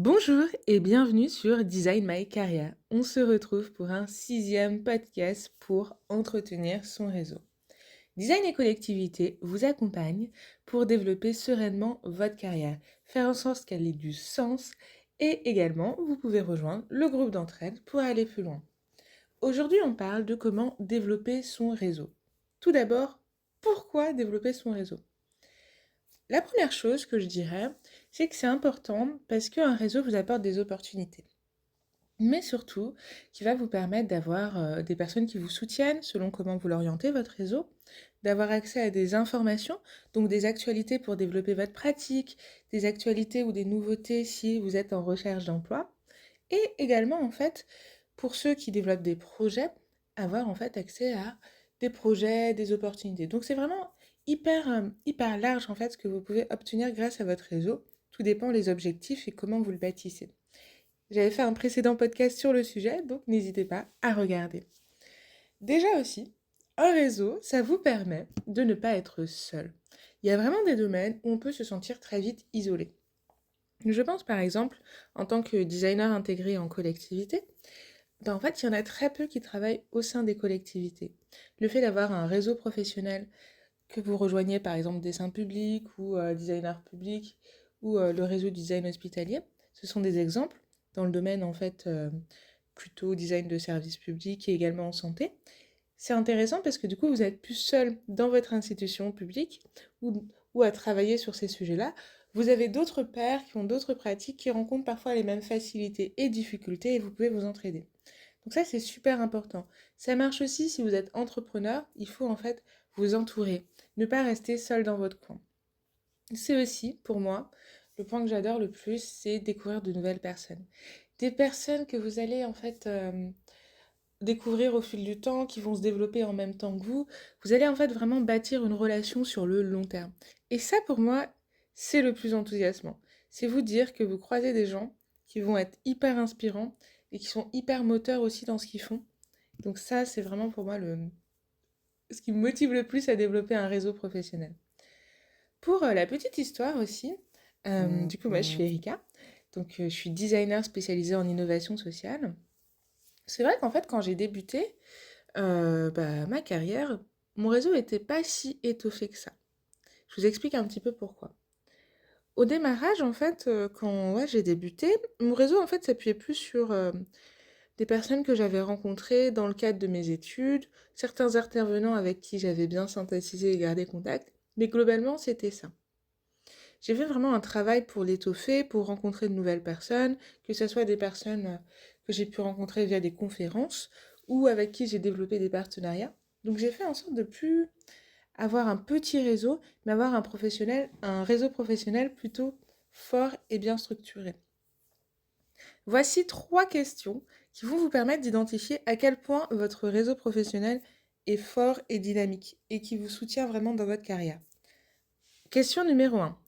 Bonjour et bienvenue sur Design My Career. On se retrouve pour un 6e podcast pour entretenir son réseau. Design et collectivité vous accompagne pour développer sereinement votre carrière, faire en sorte qu'elle ait du sens et également vous pouvez rejoindre le groupe d'entraide pour aller plus loin. Aujourd'hui, on parle de comment développer son réseau. Tout d'abord, pourquoi développer son réseau? La première chose que je dirais, c'est que c'est important parce qu'un réseau vous apporte des opportunités. Mais surtout, qui va vous permettre d'avoir des personnes qui vous soutiennent selon comment vous l'orientez, votre réseau, d'avoir accès à des informations, donc des actualités pour développer votre pratique, des actualités ou des nouveautés si vous êtes en recherche d'emploi, et également, en fait, pour ceux qui développent des projets, avoir en fait accès à des projets, des opportunités. Donc c'est vraiment hyper large en fait ce que vous pouvez obtenir grâce à votre réseau. Tout dépend des objectifs et comment vous le bâtissez. J'avais fait un précédent podcast sur le sujet, donc n'hésitez pas à regarder. Déjà aussi, un réseau, ça vous permet de ne pas être seul. Il y a vraiment des domaines où on peut se sentir très vite isolé. Je pense par exemple, en tant que designer intégré en collectivité, en fait, il y en a très peu qui travaillent au sein des collectivités. Le fait d'avoir un réseau professionnel, que vous rejoignez par exemple Dessin Public ou Designer Public ou le réseau du design hospitalier, ce sont des exemples dans le domaine en fait plutôt design de services publics et également en santé. C'est intéressant parce que du coup vous êtes plus seul dans votre institution publique ou à travailler sur ces sujets-là. Vous avez d'autres pairs qui ont d'autres pratiques qui rencontrent parfois les mêmes facilités et difficultés et vous pouvez vous entraider. Donc ça, c'est super important. Ça marche aussi si vous êtes entrepreneur, il faut en fait vous entourer, ne pas rester seul dans votre coin. C'est aussi, pour moi, le point que j'adore le plus, c'est découvrir de nouvelles personnes. Des personnes que vous allez en fait découvrir au fil du temps, qui vont se développer en même temps que vous. Vous allez en fait vraiment bâtir une relation sur le long terme. Et ça, pour moi, c'est le plus enthousiasmant. C'est vous dire que vous croisez des gens qui vont être hyper inspirants et qui sont hyper moteurs aussi dans ce qu'ils font. Donc ça, c'est vraiment pour moi ce qui me motive le plus à développer un réseau professionnel. Pour la petite histoire aussi, du coup, moi, je suis Erika. Donc, je suis designer spécialisée en innovation sociale. C'est vrai qu'en fait, quand j'ai débuté ma carrière, mon réseau était pas si étoffé que ça. Je vous explique un petit peu pourquoi. Au démarrage, en fait, quand ouais, j'ai débuté, mon réseau, en fait, s'appuyait plus sur des personnes que j'avais rencontrées dans le cadre de mes études, certains intervenants avec qui j'avais bien synthétisé et gardé contact, mais globalement, c'était ça. J'ai fait vraiment un travail pour l'étoffer, pour rencontrer de nouvelles personnes, que ce soit des personnes que j'ai pu rencontrer via des conférences ou avec qui j'ai développé des partenariats. Donc j'ai fait en sorte de plus avoir un petit réseau, mais avoir un réseau professionnel plutôt fort et bien structuré. Voici 3 questions qui vont vous permettre d'identifier à quel point votre réseau professionnel est fort et dynamique et qui vous soutient vraiment dans votre carrière. Question numéro 1.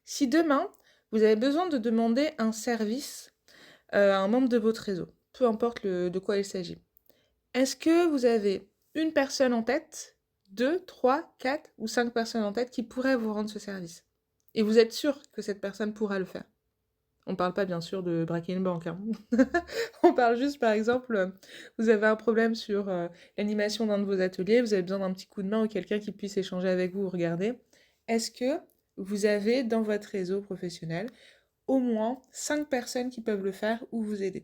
Si demain, vous avez besoin de demander un service à un membre de votre réseau, peu importe de quoi il s'agit, est-ce que vous avez une personne en tête, 2, 3, 4 ou 5 personnes en tête qui pourraient vous rendre ce service? Et vous êtes sûr que cette personne pourra le faire? On ne parle pas bien sûr de braquer une banque, hein. On parle juste par exemple, vous avez un problème sur l'animation d'un de vos ateliers, vous avez besoin d'un petit coup de main ou quelqu'un qui puisse échanger avec vous ou regarder. Est-ce que vous avez dans votre réseau professionnel au moins 5 personnes qui peuvent le faire ou vous aider?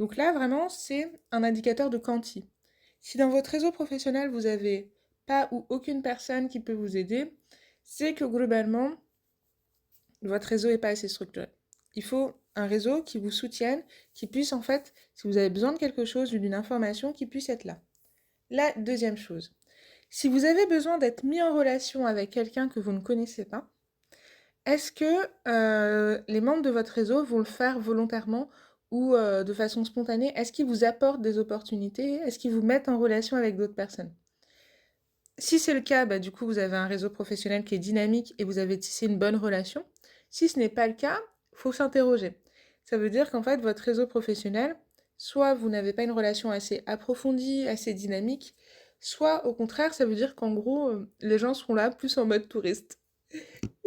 Donc là, vraiment, c'est un indicateur de quanti. Si dans votre réseau professionnel, vous avez pas ou aucune personne qui peut vous aider, c'est que globalement, votre réseau n'est pas assez structuré. Il faut un réseau qui vous soutienne, qui puisse en fait, si vous avez besoin de quelque chose ou d'une information, qui puisse être là. La deuxième chose, si vous avez besoin d'être mis en relation avec quelqu'un que vous ne connaissez pas, est-ce que les membres de votre réseau vont le faire volontairement ou de façon spontanée? Est-ce qu'ils vous apportent des opportunités? Est-ce qu'ils vous mettent en relation avec d'autres personnes? Si c'est le cas, du coup, vous avez un réseau professionnel qui est dynamique et vous avez tissé une bonne relation. Si ce n'est pas le cas, il faut s'interroger. Ça veut dire qu'en fait, votre réseau professionnel, soit vous n'avez pas une relation assez approfondie, assez dynamique, soit au contraire, ça veut dire qu'en gros, les gens sont là plus en mode touriste.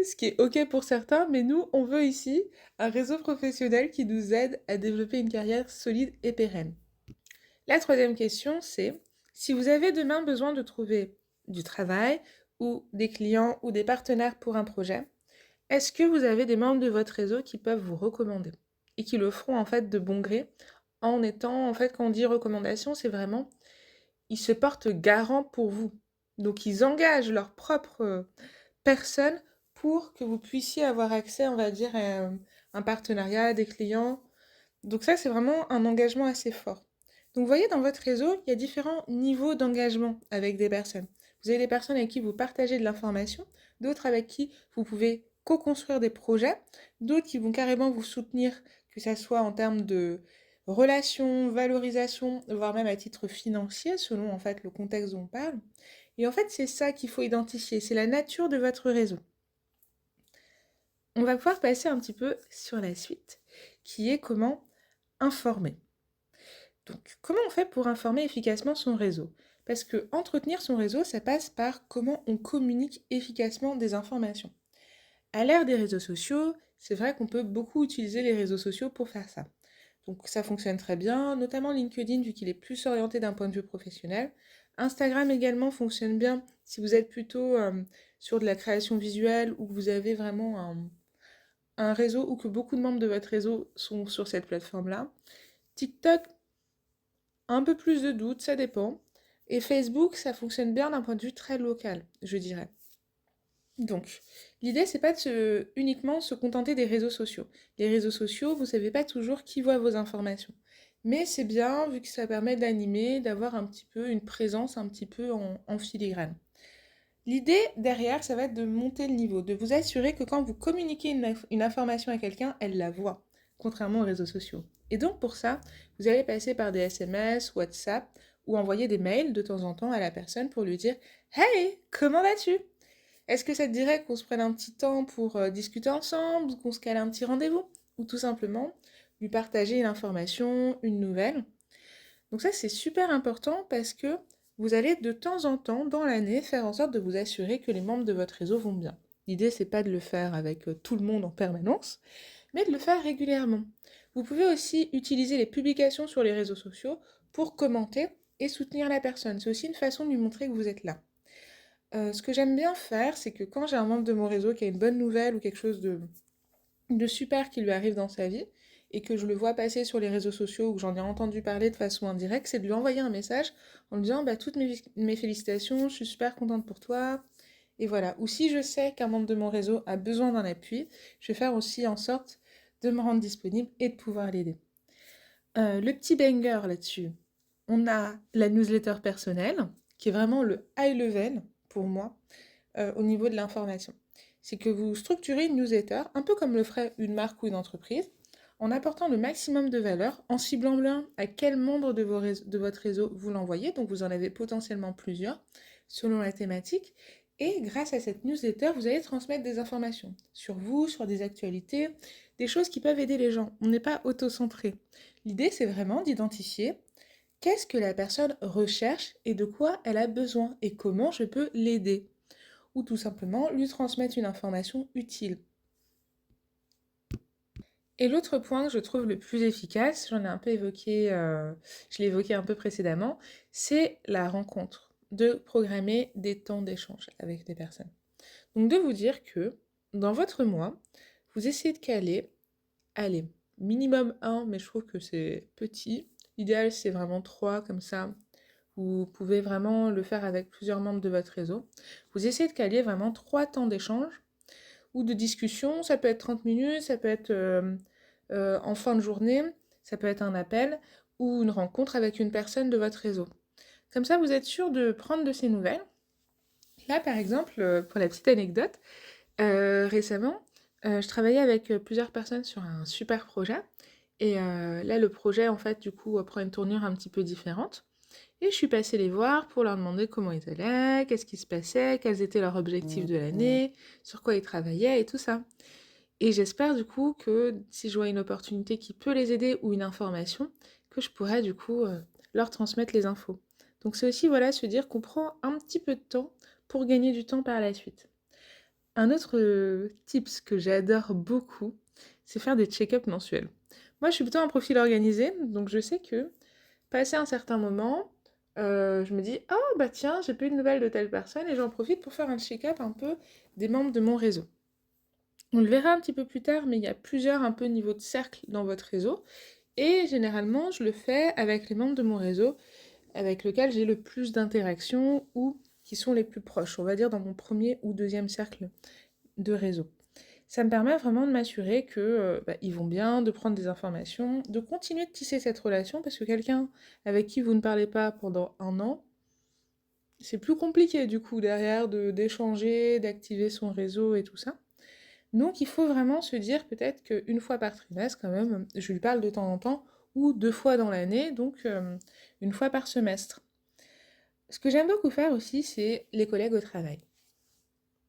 ce qui est OK pour certains, mais nous, on veut ici un réseau professionnel qui nous aide à développer une carrière solide et pérenne. La troisième question, c'est si vous avez demain besoin de trouver du travail ou des clients ou des partenaires pour un projet, est-ce que vous avez des membres de votre réseau qui peuvent vous recommander et qui le feront en fait de bon gré en étant, en fait, quand on dit recommandation, c'est vraiment, ils se portent garant pour vous. Donc, ils engagent leur propre personne pour que vous puissiez avoir accès, on va dire, à un partenariat, des clients. Donc ça, c'est vraiment un engagement assez fort. Donc vous voyez, dans votre réseau, il y a différents niveaux d'engagement avec des personnes. Vous avez des personnes avec qui vous partagez de l'information, d'autres avec qui vous pouvez co-construire des projets, d'autres qui vont carrément vous soutenir, que ce soit en termes de relations, valorisation, voire même à titre financier, selon en fait le contexte dont on parle. Et en fait, c'est ça qu'il faut identifier, c'est la nature de votre réseau. On va pouvoir passer un petit peu sur la suite, qui est comment informer. Donc, comment on fait pour informer efficacement son réseau? Parce que entretenir son réseau, ça passe par comment on communique efficacement des informations. À l'ère des réseaux sociaux, c'est vrai qu'on peut beaucoup utiliser les réseaux sociaux pour faire ça. Donc ça fonctionne très bien, notamment LinkedIn vu qu'il est plus orienté d'un point de vue professionnel. Instagram également fonctionne bien si vous êtes plutôt sur de la création visuelle ou que vous avez vraiment un réseau ou que beaucoup de membres de votre réseau sont sur cette plateforme-là. TikTok, un peu plus de doute, ça dépend. Et Facebook, ça fonctionne bien d'un point de vue très local, je dirais. Donc, l'idée, c'est pas de uniquement se contenter des réseaux sociaux. Les réseaux sociaux, vous savez pas toujours qui voit vos informations. Mais c'est bien, vu que ça permet d'animer, d'avoir un petit peu une présence un petit peu en filigrane. L'idée derrière, ça va être de monter le niveau, de vous assurer que quand vous communiquez une information à quelqu'un, elle la voit, contrairement aux réseaux sociaux. Et donc pour ça, vous allez passer par des SMS, WhatsApp ou envoyer des mails de temps en temps à la personne pour lui dire Hey, comment vas-tu? Est-ce que ça te dirait qu'on se prenne un petit temps pour discuter ensemble, qu'on se cale un petit rendez-vous? Ou tout simplement lui partager une information, une nouvelle. Donc ça, c'est super important parce que vous allez de temps en temps dans l'année faire en sorte de vous assurer que les membres de votre réseau vont bien. L'idée, c'est pas de le faire avec tout le monde en permanence, mais de le faire régulièrement. Vous pouvez aussi utiliser les publications sur les réseaux sociaux pour commenter et soutenir la personne. C'est aussi une façon de lui montrer que vous êtes là. Ce que j'aime bien faire, c'est que quand j'ai un membre de mon réseau qui a une bonne nouvelle ou quelque chose de super qui lui arrive dans sa vie, et que je le vois passer sur les réseaux sociaux ou que j'en ai entendu parler de façon indirecte, c'est de lui envoyer un message en lui disant bah, toutes mes félicitations, je suis super contente pour toi. Et voilà. Ou si je sais qu'un membre de mon réseau a besoin d'un appui, je vais faire aussi en sorte de me rendre disponible et de pouvoir l'aider. Le petit banger là-dessus, on a la newsletter personnelle, qui est vraiment le high level pour moi au niveau de l'information. C'est que vous structurez une newsletter, un peu comme le ferait une marque ou une entreprise, en apportant le maximum de valeur, en ciblant bien à quel membre de votre réseau vous l'envoyez, donc vous en avez potentiellement plusieurs, selon la thématique, et grâce à cette newsletter, vous allez transmettre des informations sur vous, sur des actualités, des choses qui peuvent aider les gens. On n'est pas auto-centré. L'idée, c'est vraiment d'identifier qu'est-ce que la personne recherche et de quoi elle a besoin et comment je peux l'aider ou tout simplement lui transmettre une information utile. Et l'autre point que je trouve le plus efficace, j'en ai un peu évoqué, je l'ai évoqué un peu précédemment, c'est la rencontre, de programmer des temps d'échange avec des personnes. Donc de vous dire que dans votre mois, vous essayez de caler, allez, minimum 1, mais je trouve que c'est petit. L'idéal, c'est vraiment 3, comme ça, vous pouvez vraiment le faire avec plusieurs membres de votre réseau. Vous essayez de caler vraiment 3 temps d'échange ou de discussion. Ça peut être 30 minutes, ça peut être en fin de journée, ça peut être un appel ou une rencontre avec une personne de votre réseau. Comme ça, vous êtes sûr de prendre de ces nouvelles. Là, par exemple, pour la petite anecdote, récemment, je travaillais avec plusieurs personnes sur un super projet. Et là, le projet, en fait, du coup, prend une tournure un petit peu différente. Et je suis passée les voir pour leur demander comment ils allaient, qu'est-ce qui se passait, quels étaient leurs objectifs de l'année, sur quoi ils travaillaient et tout ça. Et j'espère du coup que si je vois une opportunité qui peut les aider ou une information, que je pourrais du coup leur transmettre les infos. Donc c'est aussi voilà se dire qu'on prend un petit peu de temps pour gagner du temps par la suite. Un autre tips que j'adore beaucoup, c'est faire des check-up mensuels. Moi, je suis plutôt un profil organisé, donc je sais que passé un certain moment, je me dis: «Oh bah tiens, j'ai plus de nouvelles de telle personne» et j'en profite pour faire un check-up un peu des membres de mon réseau. On le verra un petit peu plus tard, mais il y a plusieurs un peu niveaux de cercle dans votre réseau et généralement, je le fais avec les membres de mon réseau avec lesquels j'ai le plus d'interactions ou qui sont les plus proches, on va dire dans mon premier ou deuxième cercle de réseau. Ça me permet vraiment de m'assurer que bah, ils vont bien, de prendre des informations, de continuer de tisser cette relation parce que quelqu'un avec qui vous ne parlez pas pendant un an, c'est plus compliqué du coup derrière d'échanger, d'activer son réseau et tout ça. Donc il faut vraiment se dire peut-être qu'une fois par trimestre quand même, je lui parle de temps en temps, ou 2 fois dans l'année, donc une fois par semestre. Ce que j'aime beaucoup faire aussi, c'est les collègues au travail.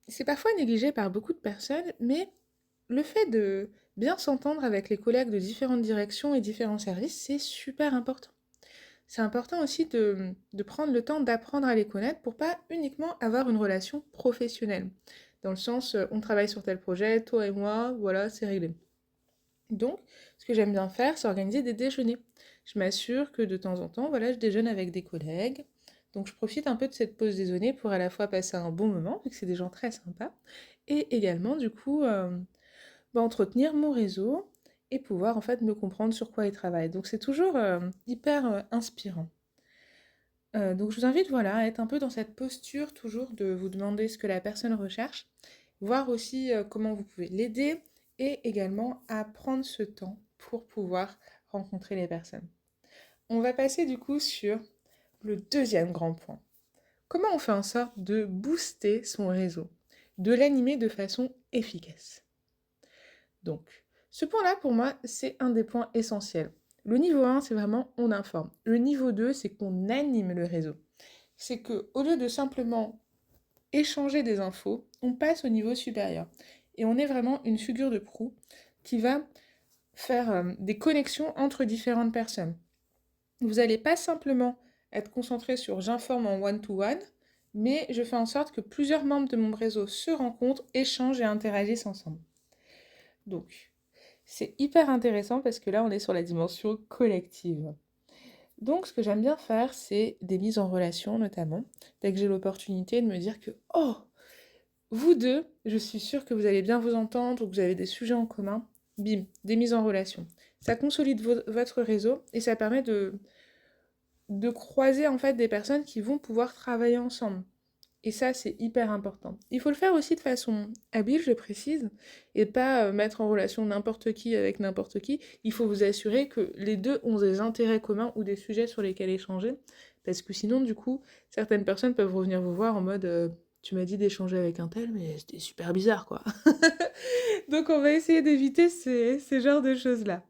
C'est parfois négligé par beaucoup de personnes, mais le fait de bien s'entendre avec les collègues de différentes directions et différents services, c'est super important. C'est important aussi de prendre le temps d'apprendre à les connaître pour pas uniquement avoir une relation professionnelle. Dans le sens, on travaille sur tel projet, toi et moi, voilà, c'est réglé. Donc, ce que j'aime bien faire, c'est organiser des déjeuners. Je m'assure que de temps en temps, voilà, je déjeune avec des collègues. Donc, je profite un peu de cette pause déjeuner pour à la fois passer un bon moment, vu que c'est des gens très sympas, et également, du coup, bah, entretenir mon réseau et pouvoir en fait me comprendre sur quoi ils travaillent. Donc c'est toujours hyper inspirant. Donc je vous invite voilà, à être un peu dans cette posture toujours de vous demander ce que la personne recherche, voir aussi comment vous pouvez l'aider et également à prendre ce temps pour pouvoir rencontrer les personnes. On va passer du coup sur le deuxième grand point. Comment on fait en sorte de booster son réseau, de l'animer de façon efficace? Donc, ce point-là, pour moi, c'est un des points essentiels. Le niveau 1, c'est vraiment on informe. Le niveau 2, c'est qu'on anime le réseau. C'est que au lieu de simplement échanger des infos, on passe au niveau supérieur. Et on est vraiment une figure de proue qui va faire des connexions entre différentes personnes. Vous n'allez pas simplement être concentré sur j'informe en one-to-one, mais je fais en sorte que plusieurs membres de mon réseau se rencontrent, échangent et interagissent ensemble. Donc, c'est hyper intéressant parce que là, on est sur la dimension collective. Donc, ce que j'aime bien faire, c'est des mises en relation, notamment, dès que j'ai l'opportunité de me dire que, oh, vous deux, je suis sûre que vous allez bien vous entendre, ou que vous avez des sujets en commun. Bim, des mises en relation. Ça consolide votre réseau et ça permet de croiser en fait des personnes qui vont pouvoir travailler ensemble. Et ça, c'est hyper important. Il faut le faire aussi de façon habile, je précise, et pas mettre en relation n'importe qui avec n'importe qui. Il faut vous assurer que les deux ont des intérêts communs ou des sujets sur lesquels échanger, parce que sinon, du coup, certaines personnes peuvent revenir vous voir en mode tu m'as dit d'échanger avec un tel, mais c'était super bizarre, quoi. Donc, on va essayer d'éviter ces genres de choses-là.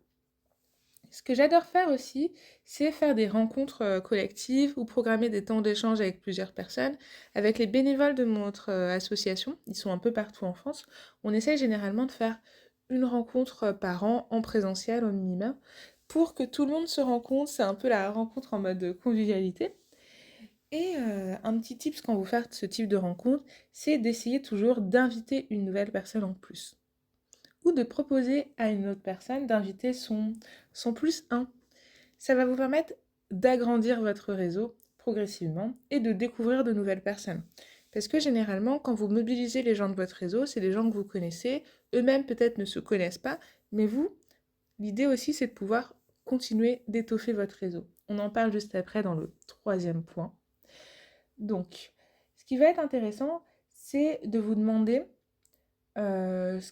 Ce que j'adore faire aussi, c'est faire des rencontres collectives ou programmer des temps d'échange avec plusieurs personnes. Avec les bénévoles de notre association, ils sont un peu partout en France, on essaye généralement de faire une rencontre par an en présentiel au minimum pour que tout le monde se rencontre. C'est un peu la rencontre en mode convivialité. Et un petit tips quand vous faites ce type de rencontre, c'est d'essayer toujours d'inviter une nouvelle personne en plus ou de proposer à une autre personne d'inviter son plus un. Ça va vous permettre d'agrandir votre réseau progressivement et de découvrir de nouvelles personnes. Parce que généralement, quand vous mobilisez les gens de votre réseau, c'est des gens que vous connaissez, eux-mêmes peut-être ne se connaissent pas, mais vous, l'idée aussi, c'est de pouvoir continuer d'étoffer votre réseau. On en parle juste après dans le troisième point. Donc, ce qui va être intéressant, c'est de vous demander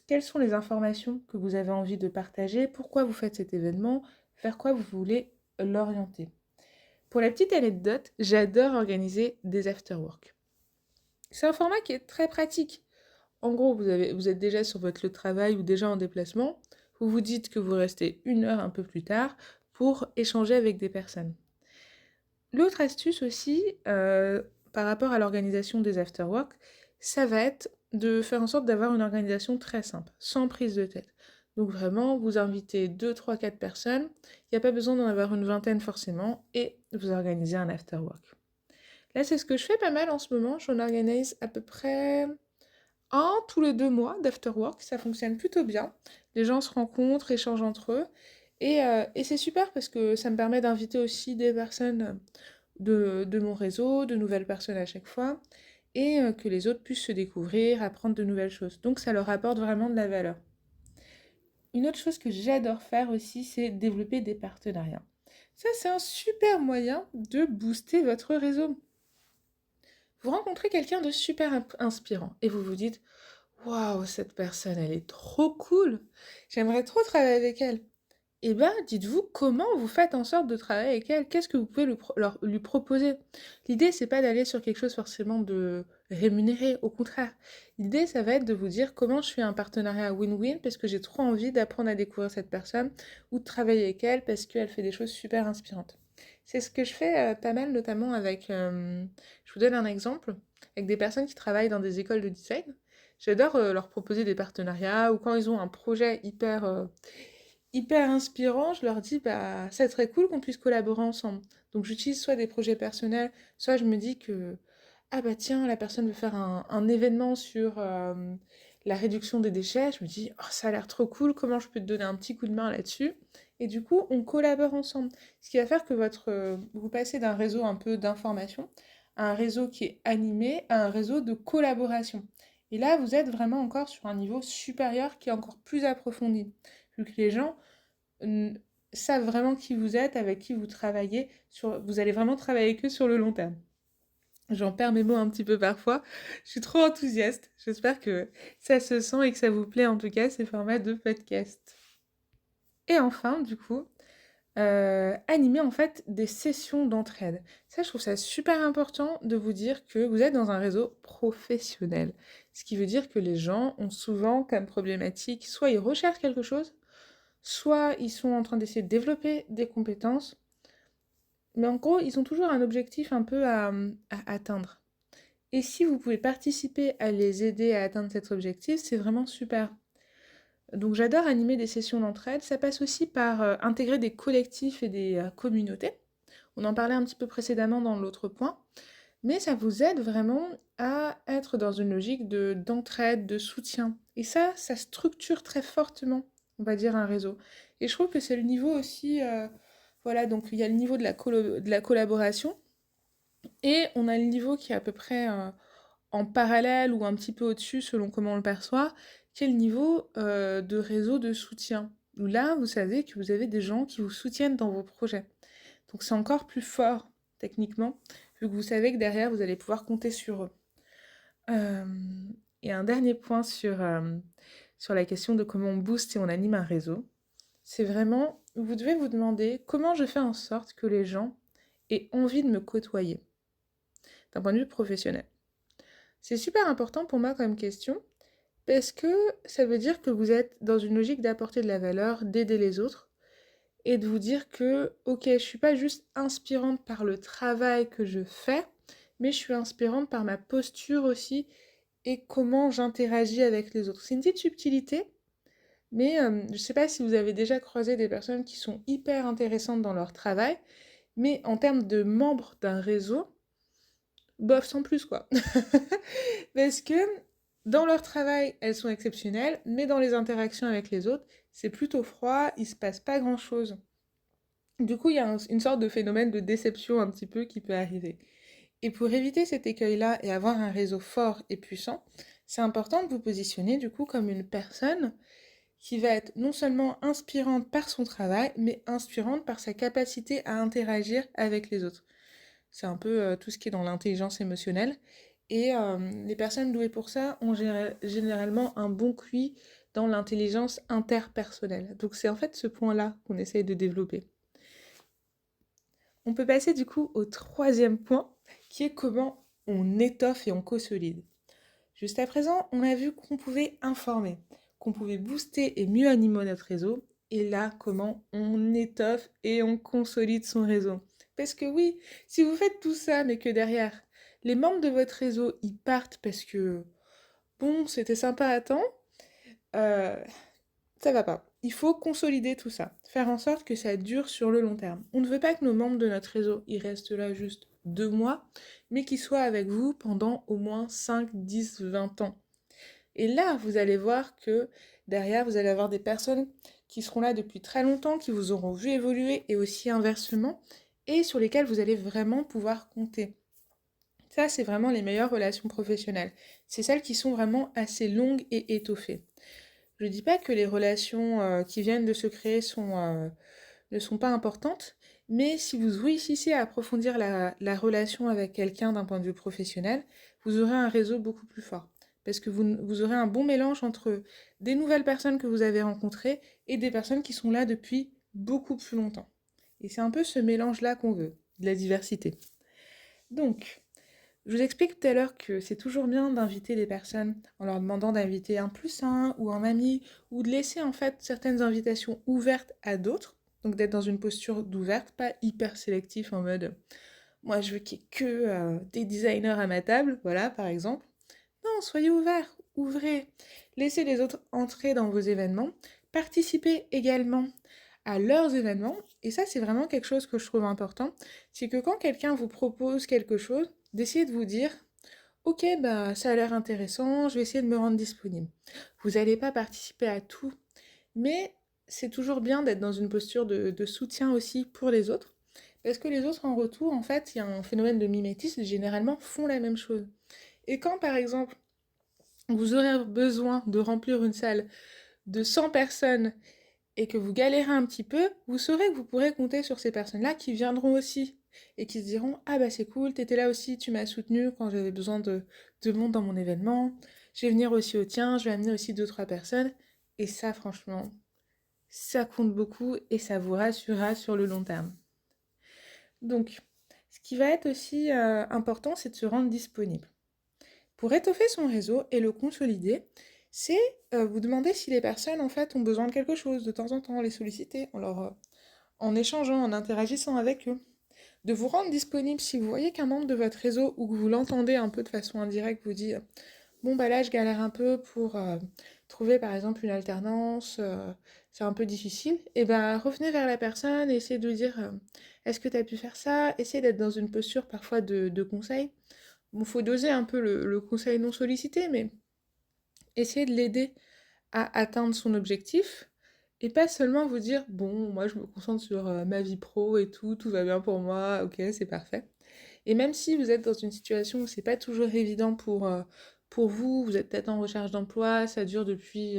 quelles sont les informations que vous avez envie de partager, pourquoi vous faites cet événement, vers quoi vous voulez l'orienter. Pour la petite anecdote, j'adore organiser des after-work. C'est un format qui est très pratique. En gros, vous êtes déjà sur votre lieu de travail ou déjà en déplacement, vous vous dites que vous restez 1 heure un peu plus tard pour échanger avec des personnes. L'autre astuce aussi, par rapport à l'organisation des after-work, ça va être de faire en sorte d'avoir une organisation très simple, sans prise de tête. Donc vraiment, vous invitez 2, 3, 4 personnes, il n'y a pas besoin d'en avoir une vingtaine forcément, et vous organisez un after-work. Là, c'est ce que je fais pas mal en ce moment, j'en organise à peu près tous les 2 mois d'afterwork, ça fonctionne plutôt bien. Les gens se rencontrent, échangent entre eux. Et c'est super parce que ça me permet d'inviter aussi des personnes de mon réseau, de nouvelles personnes à chaque fois, et que les autres puissent se découvrir, apprendre de nouvelles choses. Donc ça leur apporte vraiment de la valeur. Une autre chose que j'adore faire aussi, c'est développer des partenariats. Ça, c'est un super moyen de booster votre réseau. Vous rencontrez quelqu'un de super inspirant et vous vous dites, waouh, cette personne, elle est trop cool. J'aimerais trop travailler avec elle. Eh bien, dites-vous comment vous faites en sorte de travailler avec elle. Qu'est-ce que vous pouvez lui proposer? L'idée, c'est pas d'aller sur quelque chose forcément de rémunéré, au contraire. L'idée, ça va être de vous dire comment je fais un partenariat win-win parce que j'ai trop envie d'apprendre à découvrir cette personne ou de travailler avec elle parce qu'elle fait des choses super inspirantes. C'est ce que je fais pas mal, notamment avec... je vous donne un exemple, avec des personnes qui travaillent dans des écoles de design. J'adore leur proposer des partenariats ou quand ils ont un projet hyper inspirant, je leur dis, bah, ça serait cool qu'on puisse collaborer ensemble. Donc j'utilise soit des projets personnels, soit je me dis que, ah bah tiens, la personne veut faire un événement sur la réduction des déchets. Je me dis, oh, ça a l'air trop cool, comment je peux te donner un petit coup de main là-dessus? Et du coup, on collabore ensemble. Ce qui va faire que vous passez d'un réseau un peu d'information à un réseau qui est animé, à un réseau de collaboration. Et là, vous êtes vraiment encore sur un niveau supérieur qui est encore plus approfondi vu que les gens euh, savent vraiment qui vous êtes, avec qui vous travaillez, vous allez vraiment travailler avec eux sur le long terme. J'en perds mes mots un petit peu parfois, je suis trop enthousiaste, j'espère que ça se sent et que ça vous plaît en tout cas ces formats de podcast. Et enfin, du coup, animer en fait des sessions d'entraide. Ça, je trouve ça super important de vous dire que vous êtes dans un réseau professionnel. Ce qui veut dire que les gens ont souvent comme problématique, soit ils recherchent quelque chose, soit ils sont en train d'essayer de développer des compétences, mais en gros, ils ont toujours un objectif un peu à atteindre. Et si vous pouvez participer à les aider à atteindre cet objectif, c'est vraiment super. Donc j'adore animer des sessions d'entraide. Ça passe aussi par intégrer des collectifs et des communautés. On en parlait un petit peu précédemment dans l'autre point. Mais ça vous aide vraiment à être dans une logique d'entraide, de soutien. Et ça structure très fortement, on va dire, un réseau. Et je trouve que c'est le niveau aussi, voilà, donc il y a le niveau de la collaboration, et on a le niveau qui est à peu près en parallèle ou un petit peu au-dessus, selon comment on le perçoit, qui est le niveau de réseau de soutien. Où là, vous savez que vous avez des gens qui vous soutiennent dans vos projets. Donc c'est encore plus fort, techniquement, vu que vous savez que derrière, vous allez pouvoir compter sur eux. Euh, et un dernier point sur la question de comment on booste et on anime un réseau, c'est vraiment, vous devez vous demander comment je fais en sorte que les gens aient envie de me côtoyer, d'un point de vue professionnel. C'est super important pour moi comme question, parce que ça veut dire que vous êtes dans une logique d'apporter de la valeur, d'aider les autres, et de vous dire que, ok, je suis pas juste inspirante par le travail que je fais, mais je suis inspirante par ma posture aussi et comment j'interagis avec les autres. C'est une petite subtilité, mais je sais pas si vous avez déjà croisé des personnes qui sont hyper intéressantes dans leur travail, mais en termes de membres d'un réseau, bof, sans plus quoi. Parce que dans leur travail, elles sont exceptionnelles, mais dans les interactions avec les autres, c'est plutôt froid, il se passe pas grand-chose. Du coup, il y a une sorte de phénomène de déception un petit peu qui peut arriver. Et pour éviter cet écueil-là et avoir un réseau fort et puissant, c'est important de vous positionner du coup comme une personne qui va être non seulement inspirante par son travail, mais inspirante par sa capacité à interagir avec les autres. C'est un peu tout ce qui est dans l'intelligence émotionnelle. Et les personnes douées pour ça ont généralement un bon QI dans l'intelligence interpersonnelle. Donc c'est en fait ce point-là qu'on essaye de développer. On peut passer du coup au troisième point, qui est comment on étoffe et on consolide. Juste à présent, on a vu qu'on pouvait informer, qu'on pouvait booster et mieux animer notre réseau. Et là, comment on étoffe et on consolide son réseau. Parce que oui, si vous faites tout ça, mais que derrière, les membres de votre réseau, ils partent parce que, bon, c'était sympa à temps, euh, ça va pas. Il faut consolider tout ça, faire en sorte que ça dure sur le long terme. On ne veut pas que nos membres de notre réseau, ils restent là juste 2 mois, mais qu'ils soient avec vous pendant au moins 5, 10, 20 ans. Et là, vous allez voir que derrière, vous allez avoir des personnes qui seront là depuis très longtemps, qui vous auront vu évoluer et aussi inversement, et sur lesquelles vous allez vraiment pouvoir compter. Ça, c'est vraiment les meilleures relations professionnelles. C'est celles qui sont vraiment assez longues et étoffées. Je ne dis pas que les relations qui viennent de se créer ne sont pas importantes, mais si vous réussissez à approfondir la relation avec quelqu'un d'un point de vue professionnel, vous aurez un réseau beaucoup plus fort. Parce que vous aurez un bon mélange entre des nouvelles personnes que vous avez rencontrées et des personnes qui sont là depuis beaucoup plus longtemps. Et c'est un peu ce mélange-là qu'on veut, de la diversité. Donc, je vous explique tout à l'heure que c'est toujours bien d'inviter des personnes en leur demandant d'inviter un plus un ou un ami ou de laisser en fait certaines invitations ouvertes à d'autres. Donc d'être dans une posture d'ouverte, pas hyper sélectif en mode moi je veux qu'il y ait que des designers à ma table, voilà par exemple. Non, soyez ouverts, ouvrez, laissez les autres entrer dans vos événements, participez également à leurs événements. Et ça, c'est vraiment quelque chose que je trouve important. C'est que quand quelqu'un vous propose quelque chose, d'essayer de vous dire, ok, bah ça a l'air intéressant, je vais essayer de me rendre disponible. Vous n'allez pas participer à tout, mais c'est toujours bien d'être dans une posture de soutien aussi pour les autres. Parce que les autres, en retour, en fait, il y a un phénomène de mimétisme, généralement font la même chose. Et quand, par exemple, vous aurez besoin de remplir une salle de 100 personnes et que vous galérez un petit peu, vous saurez que vous pourrez compter sur ces personnes-là qui viendront aussi et qui se diront ah bah c'est cool, t'étais là aussi, tu m'as soutenu quand j'avais besoin de monde dans mon événement, je vais venir aussi au tien, je vais amener aussi 2 3 personnes et ça franchement, ça compte beaucoup et ça vous rassurera sur le long terme. Donc, ce qui va être aussi important, c'est de se rendre disponible. Pour étoffer son réseau et le consolider, c'est vous demander si les personnes en fait ont besoin de quelque chose de temps en temps, les solliciter en échangeant, en interagissant avec eux. De vous rendre disponible si vous voyez qu'un membre de votre réseau ou que vous l'entendez un peu de façon indirecte vous dit bon bah là je galère un peu pour trouver par exemple une alternance, c'est un peu difficile, et ben revenez vers la personne et essayez de lui dire est-ce que tu as pu faire ça, essayez d'être dans une posture parfois de conseil. Bon, faut doser un peu le conseil non sollicité, mais essayez de l'aider à atteindre son objectif et pas seulement vous dire bon, moi je me concentre sur ma vie pro et tout va bien pour moi, ok, c'est parfait. Et même si vous êtes dans une situation où c'est pas toujours évident pour vous, vous êtes peut-être en recherche d'emploi, ça dure depuis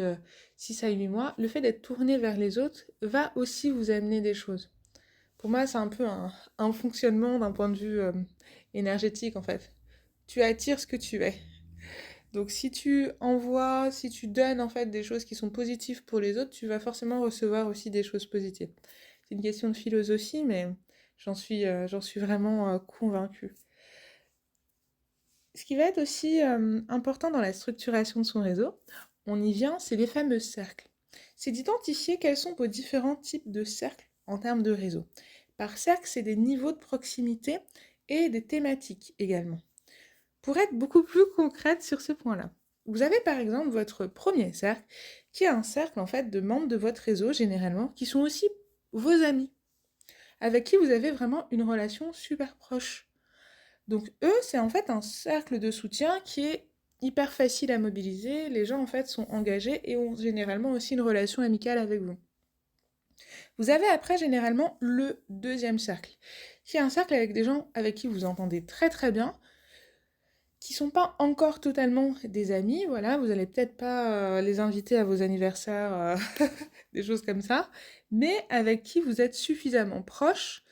6 à 8 mois, le fait d'être tourné vers les autres va aussi vous amener des choses. Pour moi, c'est un peu un fonctionnement d'un point de vue énergétique en fait. Tu attires ce que tu es. Donc si tu envoies, si tu donnes en fait des choses qui sont positives pour les autres, tu vas forcément recevoir aussi des choses positives. C'est une question de philosophie, mais j'en suis vraiment convaincue. Ce qui va être aussi important dans la structuration de son réseau, on y vient, c'est les fameux cercles. C'est d'identifier quels sont vos différents types de cercles en termes de réseau. Par cercle, c'est des niveaux de proximité et des thématiques également. Pour être beaucoup plus concrète sur ce point-là, vous avez par exemple votre premier cercle, qui est un cercle en fait de membres de votre réseau généralement, qui sont aussi vos amis, avec qui vous avez vraiment une relation super proche. Donc eux, c'est en fait un cercle de soutien qui est hyper facile à mobiliser. Les gens en fait sont engagés et ont généralement aussi une relation amicale avec vous. Vous avez après généralement le deuxième cercle, qui est un cercle avec des gens avec qui vous entendez très très bien, qui sont pas encore totalement des amis, voilà, vous allez peut-être pas les inviter à vos anniversaires, des choses comme ça, mais avec qui vous êtes suffisamment proche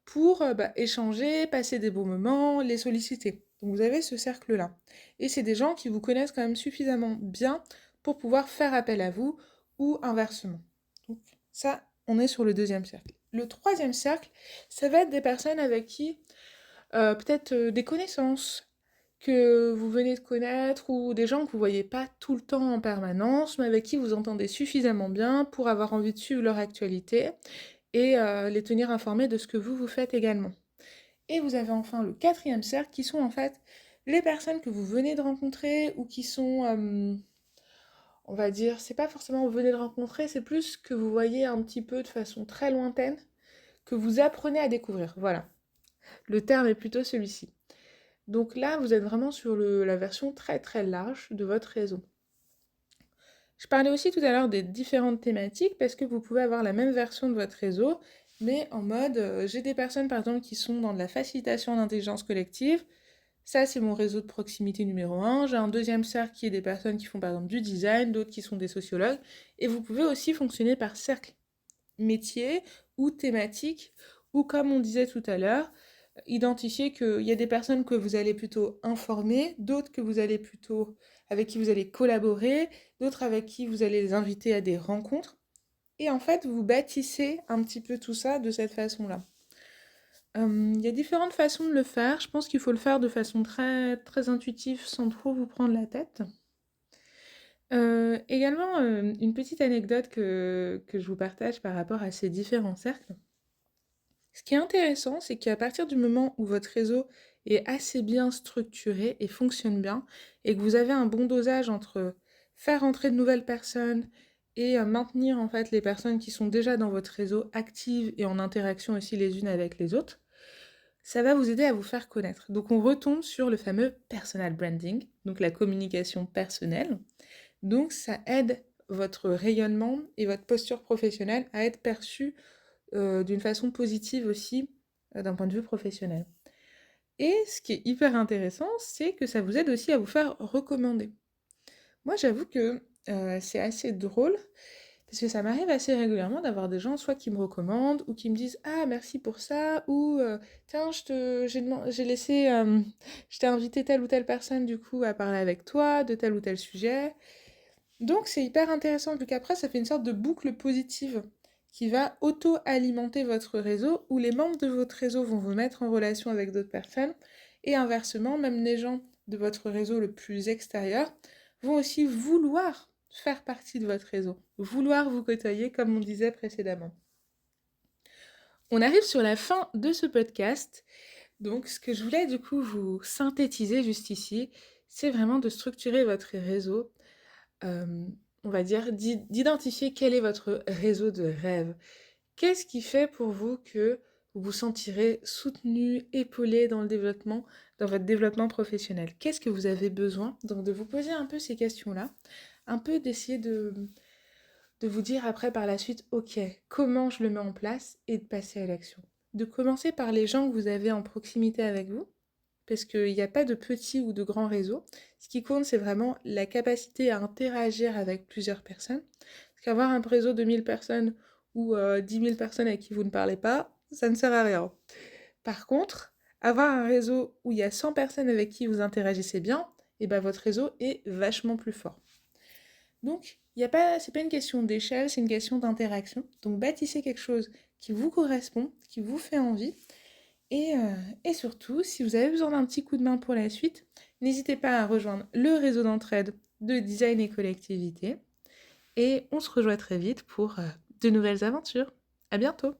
pour échanger, passer des bons moments, les solliciter. Donc vous avez ce cercle-là. Et c'est des gens qui vous connaissent quand même suffisamment bien pour pouvoir faire appel à vous ou inversement. Donc ça, on est sur le deuxième cercle. Le troisième cercle, ça va être des personnes avec qui peut-être des connaissances que vous venez de connaître ou des gens que vous voyez pas tout le temps en permanence, mais avec qui vous entendez suffisamment bien pour avoir envie de suivre leur actualité et les tenir informés de ce que vous faites également. Et vous avez enfin le quatrième cercle qui sont en fait les personnes que vous venez de rencontrer ou qui sont, on va dire, c'est pas forcément vous venez de rencontrer, c'est plus que vous voyez un petit peu de façon très lointaine, que vous apprenez à découvrir. Voilà, le terme est plutôt celui-ci. Donc là, vous êtes vraiment sur la version très très large de votre réseau. Je parlais aussi tout à l'heure des différentes thématiques parce que vous pouvez avoir la même version de votre réseau, mais en mode, j'ai des personnes par exemple qui sont dans de la facilitation d'intelligence collective. Ça, c'est mon réseau de proximité numéro un. J'ai un deuxième cercle qui est des personnes qui font par exemple du design, d'autres qui sont des sociologues. Et vous pouvez aussi fonctionner par cercle métier ou thématique, ou comme on disait tout à l'heure, identifier qu'il y a des personnes que vous allez plutôt informer, d'autres que vous allez plutôt avec qui vous allez collaborer, d'autres avec qui vous allez les inviter à des rencontres. Et en fait, vous bâtissez un petit peu tout ça de cette façon-là. Il y a différentes façons de le faire. Je pense qu'il faut le faire de façon très, très intuitive sans trop vous prendre la tête. Également, une petite anecdote que je vous partage par rapport à ces différents cercles. Ce qui est intéressant, c'est qu'à partir du moment où votre réseau est assez bien structuré et fonctionne bien, et que vous avez un bon dosage entre faire entrer de nouvelles personnes et maintenir en fait les personnes qui sont déjà dans votre réseau actives et en interaction aussi les unes avec les autres, ça va vous aider à vous faire connaître. Donc on retombe sur le fameux personal branding, donc la communication personnelle. Donc ça aide votre rayonnement et votre posture professionnelle à être perçue d'une façon positive aussi d'un point de vue professionnel. Et ce qui est hyper intéressant, c'est que ça vous aide aussi à vous faire recommander. Moi, j'avoue que c'est assez drôle parce que ça m'arrive assez régulièrement d'avoir des gens soit qui me recommandent ou qui me disent ah merci pour ça ou tiens j'ai laissé je t'ai invité telle ou telle personne du coup à parler avec toi de tel ou tel sujet. Donc c'est hyper intéressant vu qu'après ça fait une sorte de boucle positive qui va auto-alimenter votre réseau où les membres de votre réseau vont vous mettre en relation avec d'autres personnes et inversement, même les gens de votre réseau le plus extérieur vont aussi vouloir faire partie de votre réseau, vouloir vous côtoyer comme on disait précédemment. On arrive sur la fin de ce podcast, donc ce que je voulais du coup vous synthétiser juste ici, c'est vraiment de structurer votre réseau, on va dire d'identifier quel est votre réseau de rêve. Qu'est-ce qui fait pour vous que vous vous sentirez soutenu, épaulé dans le développement, dans votre développement professionnel? Qu'est-ce que vous avez besoin? Donc de vous poser un peu ces questions-là, un peu d'essayer de vous dire après par la suite, ok, comment je le mets en place et de passer à l'action. De commencer par les gens que vous avez en proximité avec vous, parce qu'il n'y a pas de petit ou de grand réseau. Ce qui compte, c'est vraiment la capacité à interagir avec plusieurs personnes. Parce qu'avoir un réseau de 1000 personnes ou 10 000 personnes avec qui vous ne parlez pas, ça ne sert à rien. Par contre, avoir un réseau où il y a 100 personnes avec qui vous interagissez bien, et ben votre réseau est vachement plus fort. Donc, c'est pas une question d'échelle, c'est une question d'interaction. Donc, bâtissez quelque chose qui vous correspond, qui vous fait envie. Et surtout, si vous avez besoin d'un petit coup de main pour la suite, n'hésitez pas à rejoindre le réseau d'entraide de design et collectivité. Et on se rejoint très vite pour de nouvelles aventures. À bientôt!